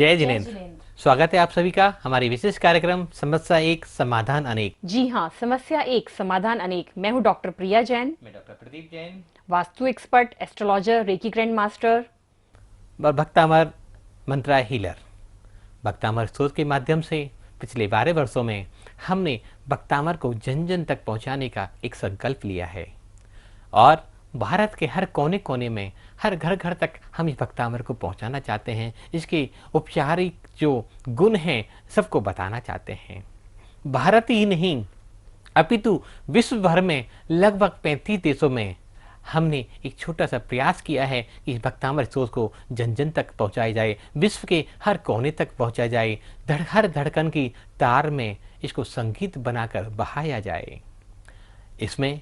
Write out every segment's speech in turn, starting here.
जय जिनेन्द्र। स्वागत है आप सभी का हमारे विशेष कार्यक्रम समस्या एक समाधान अनेक। जी हाँ, समस्या एक समाधान अनेक। मैं हूँ डॉक्टर प्रिया जैन। मैं doctor Pradeep Jain, vastu expert, astrologer, reiki grand master और भक्तामर मंत्रा हीलर। भक्तामर स्रोत के माध्यम से पिछले 12 वर्षों में हमने भक्तामर को जन जन तक पहुंचाने का एक संकल्प लिया है और भारत के हर कोने कोने में, हर घर घर तक हम इस भक्तामर को पहुंचाना चाहते हैं। इसके औपचारिक जो गुण हैं सबको बताना चाहते हैं। भारत ही नहीं अपितु विश्व भर में लगभग 35 देशों में हमने एक छोटा सा प्रयास किया है कि इस भक्तामर स्रोत को जन जन तक पहुंचाया जाए, विश्व के हर कोने तक पहुंचाया जाए, हर धड़कन की तार में इसको संगीत बनाकर बहाया जाए। इसमें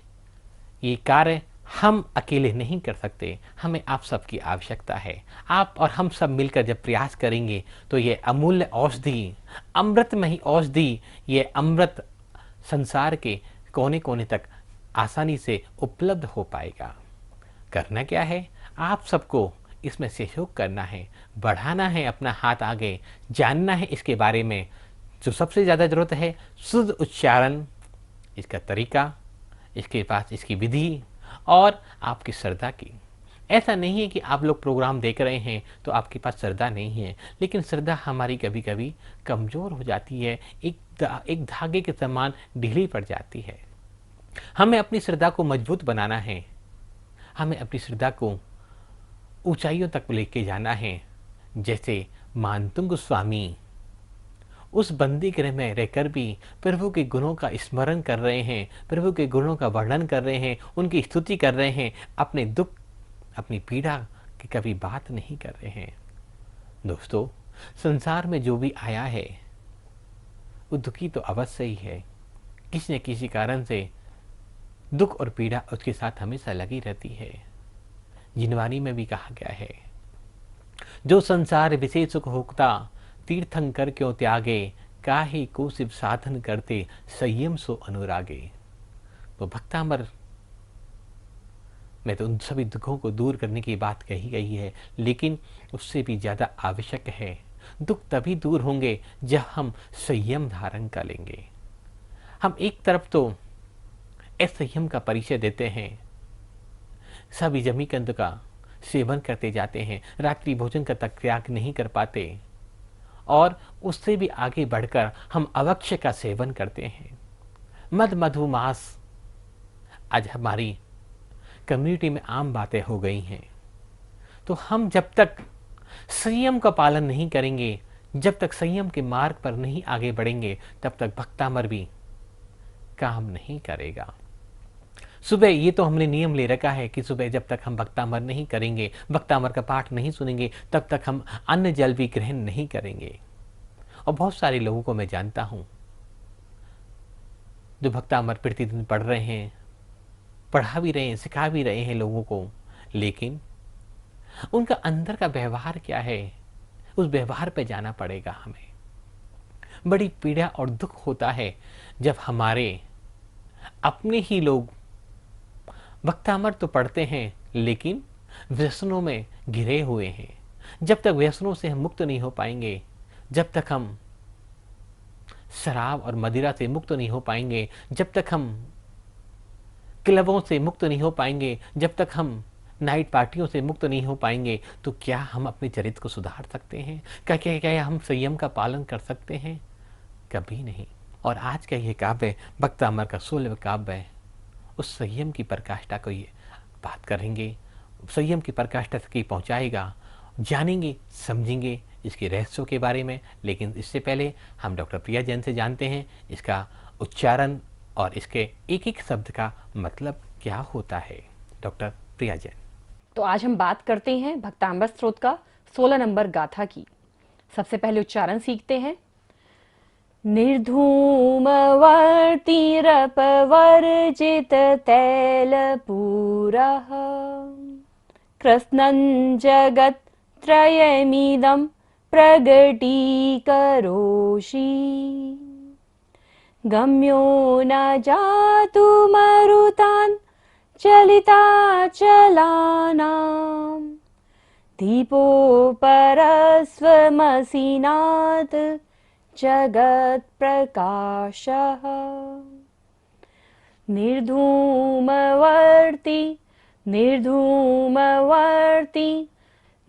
ये कार्य हम अकेले नहीं कर सकते, हमें आप सबकी आवश्यकता है। आप और हम सब मिलकर जब प्रयास करेंगे तो ये अमूल्य औषधि, अमृतमयी औषधि, ये अमृत संसार के कोने कोने तक आसानी से उपलब्ध हो पाएगा। करना क्या है, आप सबको इसमें सहयोग करना है, बढ़ाना है अपना हाथ आगे, जानना है इसके बारे में। जो सबसे ज़्यादा ज़रूरत है शुद्ध उच्चारण, इसका तरीका, इसके पास इसकी विधि और आपकी श्रद्धा की। ऐसा नहीं है कि आप लोग प्रोग्राम देख रहे हैं तो आपके पास श्रद्धा नहीं है, लेकिन श्रद्धा हमारी कभी कभी कमज़ोर हो जाती है, एक धागे के समान ढीली पड़ जाती है। हमें अपनी श्रद्धा को मजबूत बनाना है, हमें अपनी श्रद्धा को ऊंचाइयों तक लेके जाना है। जैसे मानतुंग स्वामी उस बंदी गृह में रहकर भी प्रभु के गुणों का स्मरण कर रहे हैं, प्रभु के गुणों का वर्णन कर रहे हैं, उनकी स्तुति कर रहे हैं, अपने दुख, अपनी पीड़ा की कभी बात नहीं कर रहे हैं। दोस्तों, संसार में जो भी आया है वो दुखी तो अवश्य ही है, किसी न किसी कारण से दुख और पीड़ा उसके साथ हमेशा लगी रहती है। जिनवानी में भी कहा गया है, जो संसार विशेष सुख होता तीर्थंकर क्यों त्यागे, काहे को शिव साधन करते संयम सो अनुरागे। तो भक्तामर में तो उन सभी दुखों को दूर करने की बात कही गई है, लेकिन उससे भी ज़्यादा आवश्यक है। दुख तभी दूर होंगे जब हम संयम धारण कर लेंगे। हम एक तरफ तो असंयम का परिचय देते हैं, सभी जमीकंद का सेवन करते जाते हैं, रात्रि भोजन का तक त्याग नहीं कर पाते, और उससे भी आगे बढ़कर हम अवक्ष्य का सेवन करते हैं। मद मधुमास आज हमारी कम्युनिटी में आम बातें हो गई हैं। तो हम जब तक संयम का पालन नहीं करेंगे, जब तक संयम के मार्ग पर नहीं आगे बढ़ेंगे, तब तक भक्तामर भी काम नहीं करेगा। सुबह ये तो हमने नियम ले रखा है कि सुबह जब तक हम भक्तामर नहीं करेंगे, भक्तामर का पाठ नहीं सुनेंगे, तब तक हम अन्न जल भी ग्रहण नहीं करेंगे। और बहुत सारे लोगों को मैं जानता हूं जो भक्तामर प्रतिदिन पढ़ रहे हैं, पढ़ा भी रहे हैं, सिखा भी रहे हैं लोगों को, लेकिन उनका अंदर का व्यवहार क्या है, उस व्यवहार पे जाना पड़ेगा हमें। बड़ी पीड़ा और दुख होता है जब हमारे अपने ही लोग भक्तामर तो पढ़ते हैं लेकिन व्यसनों में घिरे हुए हैं। जब तक व्यसनों से हम मुक्त नहीं हो पाएंगे, जब तक हम शराब और मदिरा से मुक्त नहीं हो पाएंगे, जब तक हम क्लबों से मुक्त नहीं हो पाएंगे, जब तक हम नाइट पार्टियों से मुक्त नहीं हो पाएंगे, तो क्या हम अपने चरित्र को सुधार सकते हैं? क्या हम संयम का पालन कर सकते हैं? कभी नहीं। और आज का ये काव्य भक्तामर का 16वां काव्य है, उस संयम की पराकाष्ठा को ये बात करेंगे, संयम की पराकाष्ठा की पहुंचाएगा, जानेंगे, समझेंगे इसके रहस्यों के बारे में। लेकिन इससे पहले हम डॉक्टर प्रिया जैन से जानते हैं इसका उच्चारण और इसके एक एक शब्द का मतलब क्या होता है। डॉक्टर प्रिया जैन। तो आज हम बात करते हैं भक्तामर स्रोत का 16 नंबर गाथा की। सबसे पहले उच्चारण सीखते हैं। निर्धूमवर्तिरपवर्जित तैलपूरः कृत्स्नं जगत्त्रयमिदं प्रगटीकरोषि गम्यो न जातु मरुतान् चलिताचलानां दीपोपरस्वमसिनात् जगत्प्रकाशः निर्धूमवर्ती निर्धूमवर्ती।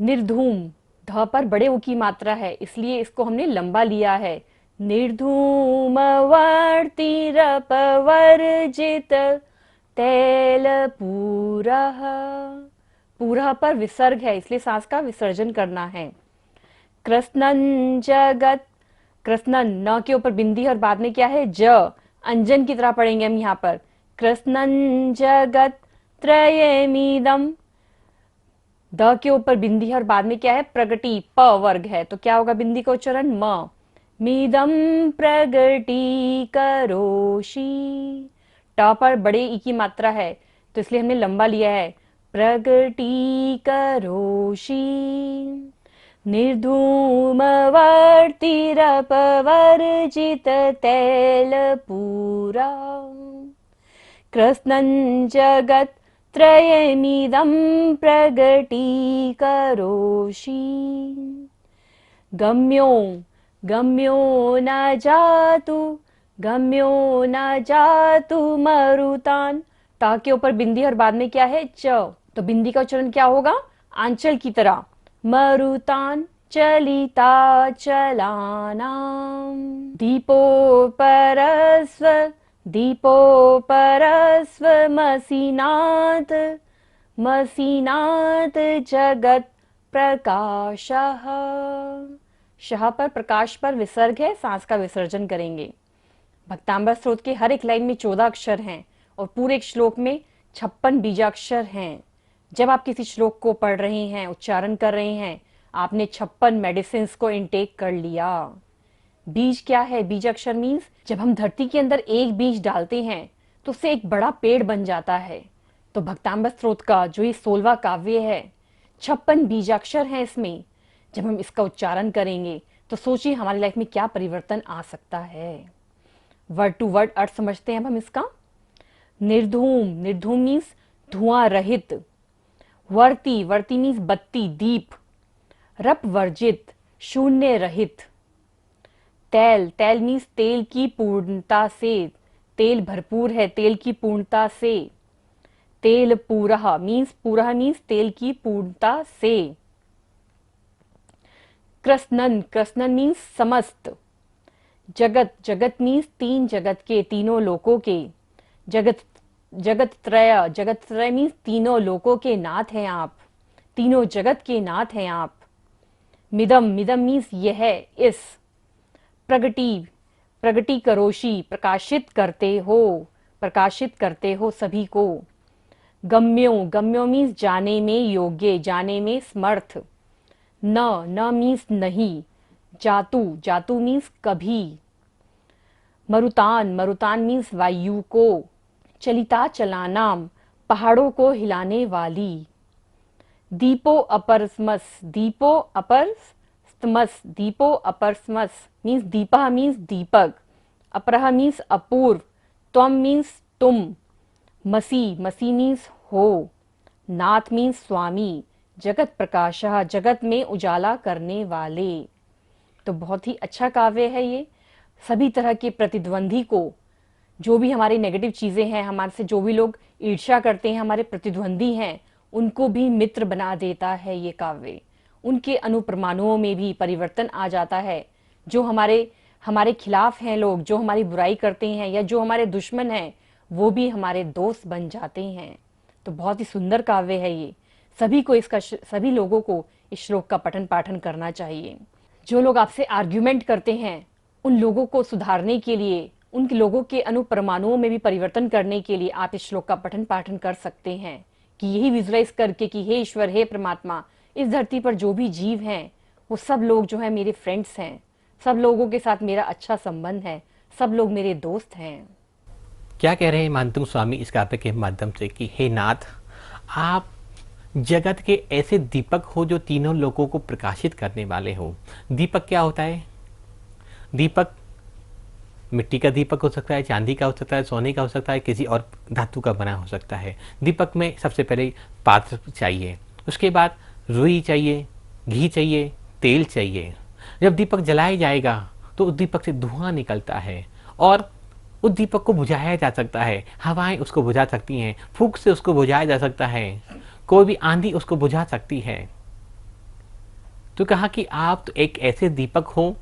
निर्धूम ध पर बड़े ऊ की मात्रा है, इसलिए इसको हमने लंबा लिया है। निर्धूमवर्तिरपवर्जित तैलपूरः। पूरः पर विसर्ग है, इसलिए सांस का विसर्जन करना है। कृष्णन् जगत, कृष्णन् न के ऊपर बिंदी और बाद में क्या है ज, अंजन की तरह पढ़ेंगे हम यहाँ पर। कृष्णन् जगत त्रयमिदम्, द के ऊपर बिंदी है और बाद में क्या है प्रगति, प वर्ग है, तो क्या होगा बिंदी का उच्चारण म। मिदम प्रगति करोषि, ट पर बड़े ई की मात्रा है, तो इसलिए हमने लंबा लिया है। प्रगति करोषि निर्धूमवर्तिरपवर्जित तैलपूरा। कृष्णन् जगत् त्रयमिदं प्रगति करोषि। गम्यो गम्यो न जातु मरुतान, ता के ऊपर बिंदी और बाद में क्या है च, तो बिंदी का उच्चारण क्या होगा आंचल की तरह। मरुतान चलिता चलानाम। दीपोपरस्वमसिनात् मसिनात् जगत् प्रकाशः। शाह पर प्रकाश पर विसर्ग है, सांस का विसर्जन करेंगे। भक्तांबर स्तोत्र के हर एक लाइन में 14 अक्षर हैं और पूरे एक श्लोक में 56 बीजाक्षर हैं। जब आप किसी श्लोक को पढ़ रहे हैं, उच्चारण कर रहे हैं, आपने 56 मेडिसिन को इनटेक कर लिया। बीज क्या है? बीजाक्षर मीन्स जब हम धरती के अंदर एक बीज डालते हैं तो उससे एक बड़ा पेड़ बन जाता है। तो भक्तांबर स्तोत्र का जो ये 16वां काव्य है, 56 बीजाक्षर हैं इसमें। जब हम इसका उच्चारण करेंगे तो सोचिए हमारी लाइफ में क्या परिवर्तन आ सकता है। वर्ड टू वर्ड अर्थ समझते हैं अब हम इसका। निर्धूम, निर्धूम मीन्स धुआं रहित। वर्ती, वर्ती मीन्स बत्ती, दीप। रप वर्जित, शून्य रहित। तैल, तैल मीन्स तेल की पूर्णता से, तेल भरपूर है, तेल की पूर्णता से। तेल पूरः मीन्स, पूरः मीन्स तेल की पूर्णता से। कृष्णन, कृष्णन मीन्स समस्त। जगत, जगत मीन्स तीन जगत के, तीनों लोकों के। जगत, जगत त्रय, जगत त्रय मीन्स तीनों लोकों के नाथ हैं आप, तीनों जगत के नाथ हैं आप। मिदम, मिदम मीन्स यह, इस। प्रगति, प्रगति करोषि, प्रकाशित करते हो, प्रकाशित करते हो सभी को। गम्यो, गम्यो मीन्स जाने में योग्य, जाने में समर्थ। न, न मीन्स नहीं। जातु, जातु मीन्स कभी। मरुतान, मरुतान मीन्स वायु को। चलिता चलानाम, पहाड़ों को हिलाने वाली। दीपो अपरस्मस, दीपो अपरस्मस, दीपो अपरस्मस मीन्स दीपा मीन्स दीपक। अपरह मीन्स अपूर्व। त्वम मीन्स तुम। मसी, मसी मीन्स हो। नाथ मीन्स स्वामी। जगत प्रकाशः, जगत में उजाला करने वाले। तो बहुत ही अच्छा काव्य है ये। सभी तरह के प्रतिद्वंदी को, जो भी हमारी नेगेटिव चीजें हैं, हमारे से जो भी लोग ईर्ष्या करते हैं, हमारे प्रतिद्वंदी हैं, उनको भी मित्र बना देता है ये काव्य। उनके अनुप्रमाणुओं में भी परिवर्तन आ जाता है। जो हमारे खिलाफ हैं लोग, जो हमारी बुराई करते हैं या जो हमारे दुश्मन हैं, वो भी हमारे दोस्त बन जाते हैं। तो बहुत ही सुंदर काव्य है ये। सभी लोगों को इस श्लोक का पठन पाठन करना चाहिए। जो लोग आपसे आर्ग्यूमेंट करते हैं, उन लोगों को सुधारने के लिए, उन लोगों के अनुपरमाणुओं में भी परिवर्तन करने के लिए आप इस श्लोक का पठन पाठन कर सकते हैं। कि यही विजुलाइज करके कि हे ईश्वर, हे परमात्मा, इस धरती पर जो भी जीव हैं वो सब लोग जो है मेरे फ्रेंड्स हैं, सब लोगों के साथ मेरा अच्छा संबंध है, सब लोग मेरे दोस्त हैं। क्या कह रहे हैं मानतुंग स्वामी इस काव्य के माध्यम से कि हे नाथ, आप जगत के ऐसे दीपक हो जो तीनों लोगों को प्रकाशित करने वाले हो। दीपक क्या होता है? दीपक मिट्टी का दीपक हो सकता है, चांदी का हो सकता है, सोने का हो सकता है, किसी और धातु का बना हो सकता है। दीपक में सबसे पहले पात्र चाहिए, उसके बाद रुई चाहिए, घी चाहिए, तेल चाहिए। जब दीपक जलाया जाएगा तो उस दीपक से धुआं निकलता है और उस दीपक को बुझाया जा सकता है। हवाएं उसको बुझा सकती हैं, फूंक से उसको बुझाया जा सकता है, कोई भी आंधी उसको बुझा सकती है। तो कहा कि आप तो एक ऐसे दीपक हो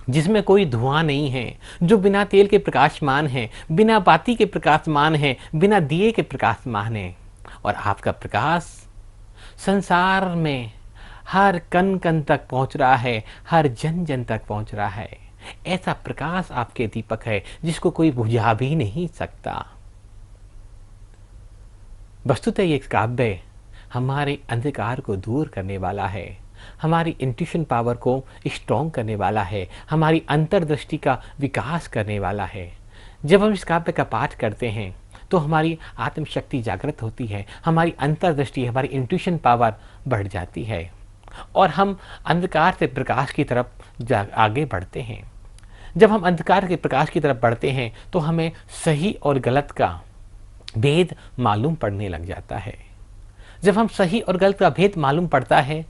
जिसमें कोई धुआं नहीं है, जो बिना तेल के प्रकाशमान है, बिना बाती के प्रकाशमान है, बिना दिए के प्रकाशमान है। और आपका प्रकाश संसार में हर कण कण तक पहुंच रहा है, हर जन जन तक पहुंच रहा है। ऐसा प्रकाश आपके दीपक है जिसको कोई बुझा भी नहीं सकता। वस्तुतः ये काव्य हमारे अंधकार को दूर करने वाला है, हमारी इंट्यूशन पावर को स्ट्रॉन्ग करने वाला है, हमारी अंतर्दृष्टि का विकास करने वाला है। जब हम इस काव्य का पाठ करते हैं तो हमारी आत्मशक्ति जागृत होती है, हमारी अंतर्दृष्टि, हमारी इंट्यूशन पावर बढ़ जाती है और हम अंधकार से प्रकाश की तरफ आगे बढ़ते हैं। जब हम अंधकार के प्रकाश की तरफ बढ़ते हैं तो हमें सही और गलत का भेद मालूम पड़ने लग जाता है। जब हम सही और गलत का भेद मालूम पड़ता है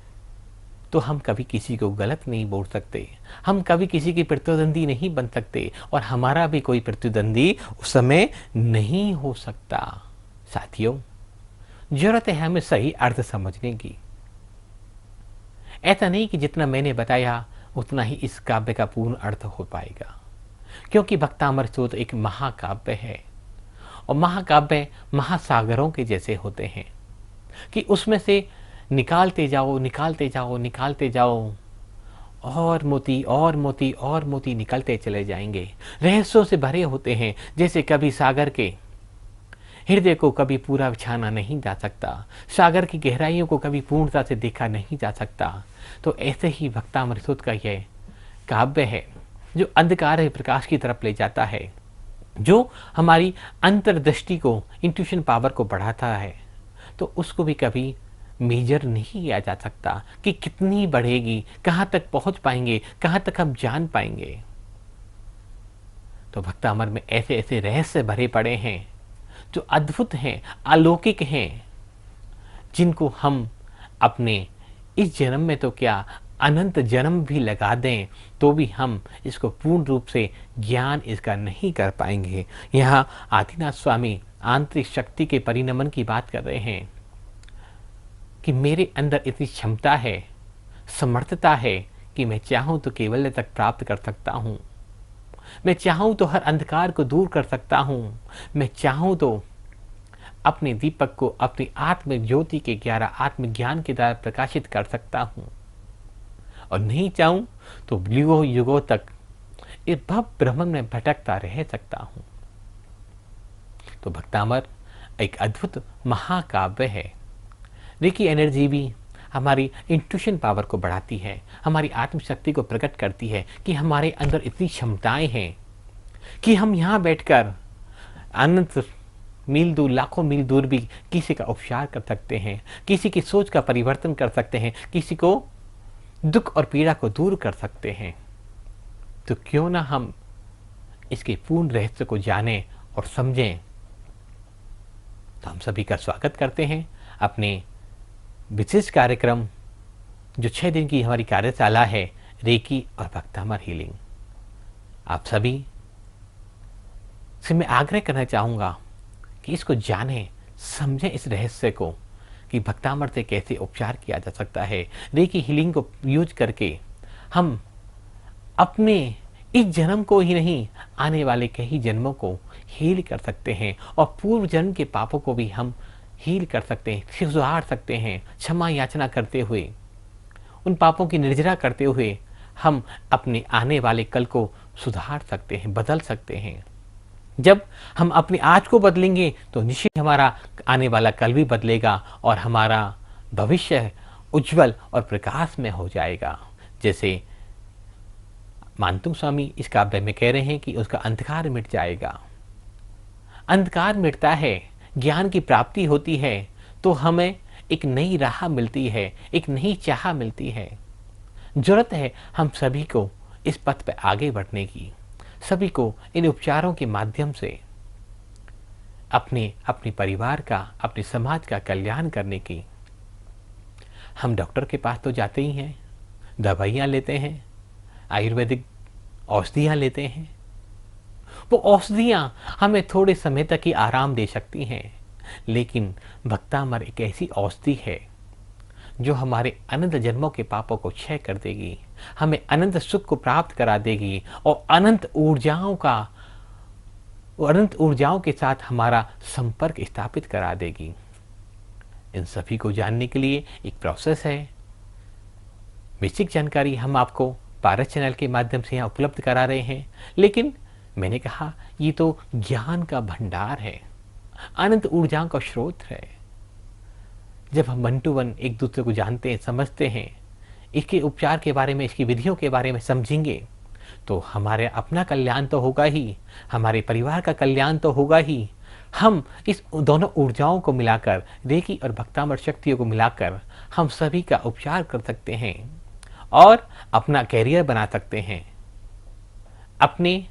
तो हम कभी किसी को गलत नहीं बोल सकते, हम कभी किसी की प्रतिद्वंदी नहीं बन सकते और हमारा भी कोई प्रतिद्वंदी उस समय नहीं हो सकता। साथियों, जरूरत है हमें सही अर्थ समझने की। ऐसा नहीं कि जितना मैंने बताया उतना ही इस काव्य का पूर्ण अर्थ हो पाएगा, क्योंकि भक्तामर स्तोत्र एक महाकाव्य है और महाकाव्य महासागरों के जैसे होते हैं कि उसमें से निकालते जाओ, निकालते जाओ, निकालते जाओ, और मोती और मोती और मोती निकलते चले जाएंगे। रहस्यों से भरे होते हैं, जैसे कभी सागर के हृदय को कभी पूरा छाना नहीं जा सकता, सागर की गहराइयों को कभी पूर्णता से देखा नहीं जा सकता। तो ऐसे ही भक्तामर स्तोत्र का यह काव्य है जो अंधकार से प्रकाश की तरफ ले जाता है, जो हमारी अंतर्दृष्टि को, इंट्यूशन पावर को बढ़ाता है। तो उसको भी कभी मेजर नहीं किया जा सकता कि कितनी बढ़ेगी, कहाँ तक पहुँच पाएंगे, कहाँ तक हम जान पाएंगे। तो भक्तामर में ऐसे ऐसे रहस्य भरे पड़े हैं जो अद्भुत हैं, अलौकिक हैं, जिनको हम अपने इस जन्म में तो क्या अनंत जन्म भी लगा दें तो भी हम इसको पूर्ण रूप से ज्ञान इसका नहीं कर पाएंगे। यहाँ आदिनाथ स्वामी आंतरिक शक्ति के परिणमन की बात कर रहे हैं कि मेरे अंदर इतनी क्षमता है, समर्थता है कि मैं चाहूं तो केवल्य तक प्राप्त कर सकता हूं, मैं चाहूं तो हर अंधकार को दूर कर सकता हूं, मैं चाहूं तो अपने दीपक को अपनी आत्म ज्योति के 11 आत्मज्ञान के द्वारा प्रकाशित कर सकता हूं, और नहीं चाहूं तो युगों युगों तक इस भव ब्रह्म में भटकता रह सकता हूं। तो भक्तामर एक अद्भुत महाकाव्य है। रेकी एनर्जी भी हमारी इंट्यूशन पावर को बढ़ाती है, हमारी आत्मशक्ति को प्रकट करती है कि हमारे अंदर इतनी क्षमताएं हैं कि हम यहाँ बैठकर अनंत मील दूर, लाखों मील दूर भी किसी का उपचार कर सकते हैं, किसी की सोच का परिवर्तन कर सकते हैं, किसी को दुख और पीड़ा को दूर कर सकते हैं। तो क्यों ना हम इसके पूर्ण रहस्य को जानें और समझें। तो हम सभी का स्वागत करते हैं अपने विशेष कार्यक्रम, जो 6 दिन की हमारी कार्यशाला है, रेकी और भक्तामर हीलिंग। आप सभी से मैं आग्रह करना चाहूँगा कि इसको जानें, समझें इस रहस्य को कि भक्तामर से कैसे उपचार किया जा सकता है। रेकी हीलिंग को यूज करके हम अपने इस जन्म को ही नहीं, आने वाले कई जन्मों को हील कर सकते हैं और पूर्व जन्म के पापों को भी हम हील कर सकते हैं, सुधार सकते हैं। क्षमा याचना करते हुए, उन पापों की निर्जरा करते हुए हम अपने आने वाले कल को सुधार सकते हैं, बदल सकते हैं। जब हम अपने आज को बदलेंगे तो निश्चित हमारा आने वाला कल भी बदलेगा और हमारा भविष्य उज्जवल और प्रकाश में हो जाएगा। जैसे मानतुंग स्वामी इस काव्य में कह रहे हैं कि उसका अंधकार मिट जाएगा। अंधकार मिटता है, ज्ञान की प्राप्ति होती है तो हमें एक नई राह मिलती है, एक नई चाह मिलती है। जरूरत है हम सभी को इस पथ पर आगे बढ़ने की, सभी को इन उपचारों के माध्यम से अपने परिवार का, अपने समाज का कल्याण करने की। हम डॉक्टर के पास तो जाते ही हैं, दवाइयाँ लेते हैं, आयुर्वेदिक औषधियाँ लेते हैं। वो औषधियाँ हमें थोड़े समय तक ही आराम दे सकती हैं, लेकिन भक्तामर एक ऐसी औषधि है जो हमारे अनंत जन्मों के पापों को क्षय कर देगी, हमें अनंत सुख को प्राप्त करा देगी और अनंत ऊर्जाओं के साथ हमारा संपर्क स्थापित करा देगी। इन सभी को जानने के लिए एक प्रोसेस है। बेसिक जानकारी हम आपको पारस चैनल के माध्यम से यहाँ उपलब्ध करा रहे हैं, लेकिन मैंने कहा ये तो ज्ञान का भंडार है, अनंत ऊर्जाओं का स्रोत है। जब हम 1 to 1 एक दूसरे को जानते हैं, समझते हैं, इसके उपचार के बारे में, इसकी विधियों के बारे में समझेंगे, तो हमारे अपना कल्याण तो होगा ही, हमारे परिवार का कल्याण तो होगा ही। हम इस दोनों ऊर्जाओं को मिलाकर, रेकी और भक्तामर शक्तियों को मिलाकर हम सभी का उपचार कर सकते हैं और अपना कैरियर बना सकते हैं, अपने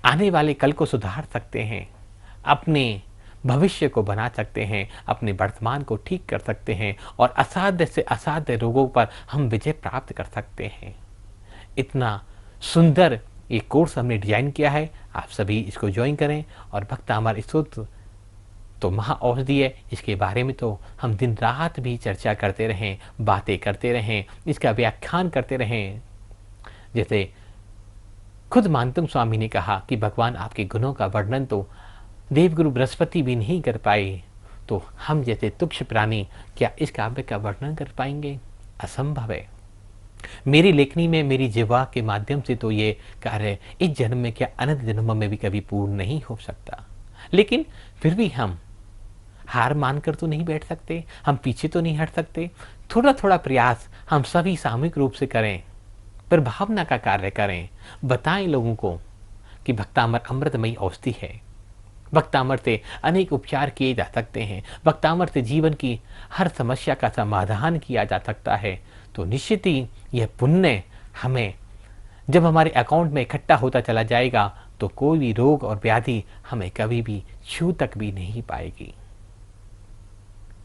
आने वाले कल को सुधार सकते हैं, अपने भविष्य को बना सकते हैं, अपने वर्तमान को ठीक कर सकते हैं और असाध्य से असाध्य रोगों पर हम विजय प्राप्त कर सकते हैं। इतना सुंदर ये कोर्स हमने डिजाइन किया है, आप सभी इसको ज्वाइन करें। और भक्तामर स्तोत्र तो महा औषधि है, इसके बारे में तो हम दिन रात भी चर्चा करते रहें, बातें करते रहें, इसका व्याख्यान करते रहें। जैसे खुद मानतुंग स्वामी ने कहा कि भगवान आपके गुणों का वर्णन तो देवगुरु बृहस्पति भी नहीं कर पाए, तो हम जैसे तुच्छ प्राणी क्या इस काव्य का वर्णन कर पाएंगे? असंभव है। मेरी लेखनी में, मेरी जिह्वा के माध्यम से तो ये कार्य इस जन्म में क्या अनंत जन्मों में भी कभी पूर्ण नहीं हो सकता, लेकिन फिर भी हम हार मानकर तो नहीं बैठ सकते, हम पीछे तो नहीं हट सकते। थोड़ा थोड़ा प्रयास हम सभी सामूहिक रूप से करें, पर भावना का कार्य करें, बताएं लोगों को कि भक्तामर अमृतमयी औषधि है, भक्तामर से अनेक उपचार किए जा सकते हैं, भक्तामर से जीवन की हर समस्या का समाधान किया जा सकता है। तो निश्चित ही यह पुण्य हमें जब हमारे अकाउंट में इकट्ठा होता चला जाएगा, तो कोई भी रोग और व्याधि हमें कभी भी छू तक भी नहीं पाएगी।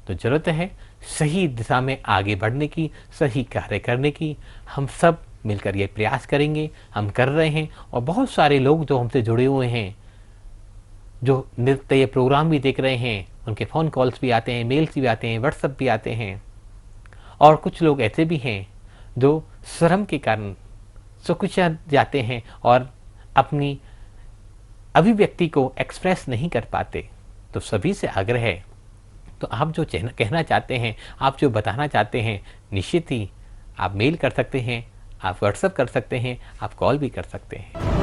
तो जरूरत है सही दिशा में आगे बढ़ने की, सही कार्य करने की। हम सब मिलकर ये प्रयास करेंगे, हम कर रहे हैं। और बहुत सारे लोग जो हमसे जुड़े हुए हैं, जो नृत्य ये प्रोग्राम भी देख रहे हैं, उनके फ़ोन कॉल्स भी आते हैं, मेल्स भी आते हैं, व्हाट्सएप भी आते हैं। और कुछ लोग ऐसे भी हैं जो शर्म के कारण सुकुचा जाते हैं और अपनी अभिव्यक्ति को एक्सप्रेस नहीं कर पाते। तो सभी से आग्रह है, तो आप जो कहना चाहते हैं, आप जो बताना चाहते हैं, निश्चित ही आप मेल कर सकते हैं, आप व्हाट्सएप कर सकते हैं, आप कॉल भी कर सकते हैं।